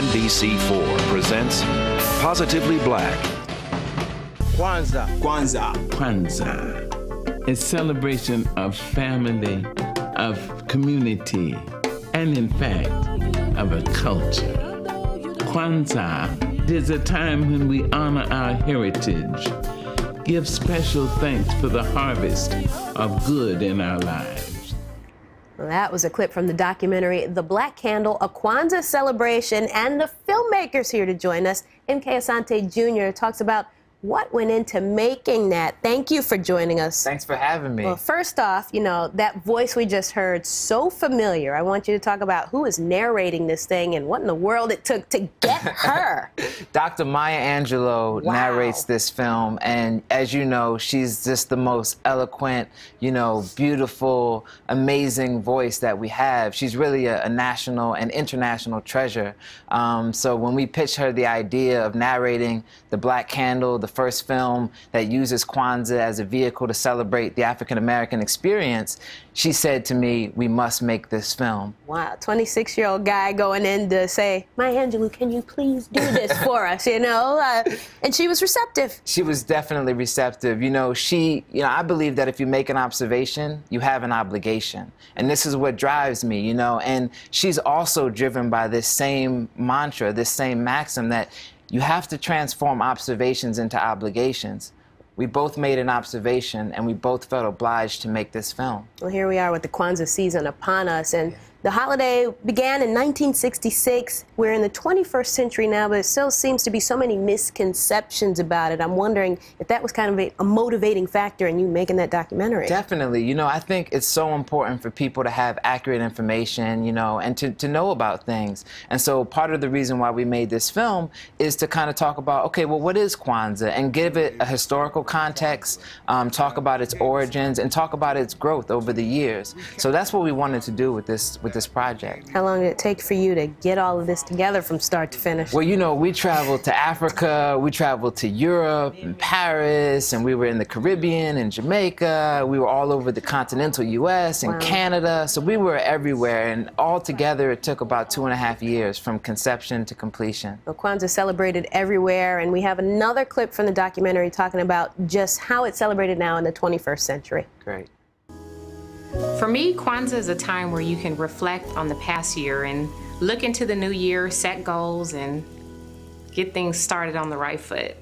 NBC4 presents Positively Black. Kwanzaa. Kwanzaa. Kwanzaa. It's celebration of family, of community, and in fact, of a culture. Kwanzaa is a time when we honor our heritage, give special thanks for the harvest of good in our lives. Well, that was a clip from the documentary The Black Candle, a Kwanzaa celebration, and the filmmakers here to join us. Asante Jr. talks about what went into making that. Thank you for joining us. Thanks for having me. Well, first off, you know, that voice we just heard, so familiar. I want you to talk about who is narrating this thing and what in the world it took to get her. Dr. Maya Angelou narrates this film, and as you know, she's just the most eloquent, you know, beautiful, amazing voice that we have. She's really a national and international treasure. So when we pitched her the idea of narrating The Black Candle, the first film that uses Kwanzaa as a vehicle to celebrate the African-American experience, she said to me, we must make this film. Wow, 26-year-old guy going in to say, Maya Angelou, can you please do this for us, you know? And she was receptive. She was definitely receptive. You know, I believe that if you make an observation, you have an obligation. And this is what drives me, you know? And she's also driven by this same mantra, this same maxim that you have to transform observations into obligations. We both made an observation, and we both felt obliged to make this film. Well, here we are with the Kwanzaa season upon us, and the holiday began in 1966. We're in the 21st century now, but it still seems to be so many misconceptions about it. I'm wondering if that was kind of a motivating factor in you making that documentary. Definitely. You know, I think it's so important for people to have accurate information, you know, and to know about things. And so part of the reason why we made this film is to kind of talk about, okay, well, what is Kwanzaa? And give it a historical context, talk about its origins, and talk about its growth over the years. So that's what we wanted to do with this project. How long did it take for you to get all of this together from start to finish? Well, you know, we traveled to Africa, we traveled to Europe and Paris, and we were in the Caribbean and Jamaica. We were all over the continental U.S. and Canada. So we were everywhere, and all together it took about 2.5 years from conception to completion. Well, Kwanzaa celebrated everywhere, and we have another clip from the documentary talking about just how it's celebrated now in the 21st century. Great. For me, Kwanzaa is a time where you can reflect on the past year and look into the new year, set goals, and get things started on the right foot.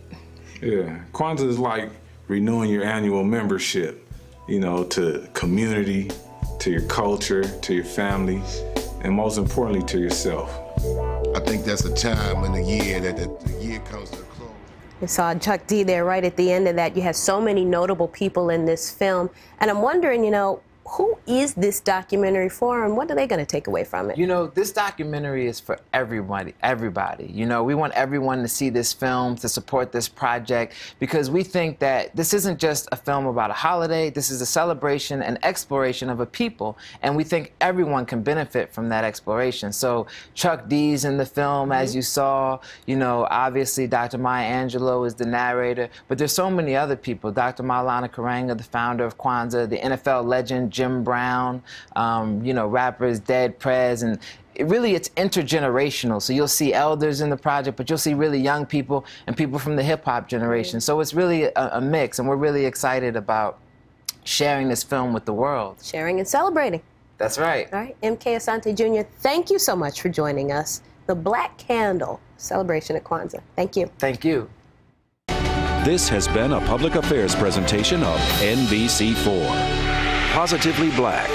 Yeah, Kwanzaa is like renewing your annual membership, you know, to community, to your culture, to your family, and most importantly, to yourself. I think that's a time in the year that the year comes to a close. We saw Chuck D there right at the end of that. You have so many notable people in this film, and I'm wondering, you know, who is this documentary for, and what are they going to take away from it? You know, this documentary is for everybody. You know, we want everyone to see this film, to support this project, because we think that this isn't just a film about a holiday. This is a celebration and exploration of a people, and we think everyone can benefit from that exploration. So Chuck D's in the film, as you saw. You know, obviously Dr. Maya Angelou is the narrator, but there's so many other people. Dr. Maulana Karenga, the founder of Kwanzaa, the NFL legend Jim Brown, you know, rappers Dead Prez, and it's intergenerational. So you'll see elders in the project, but you'll see really young people and people from the hip-hop generation. So it's really a mix, and we're really excited about sharing this film with the world. Sharing and celebrating. That's right. All right, M.K. Asante Jr., thank you so much for joining us. The Black Candle celebration at Kwanzaa. Thank you. Thank you. This has been a public affairs presentation of NBC4. Positively Black.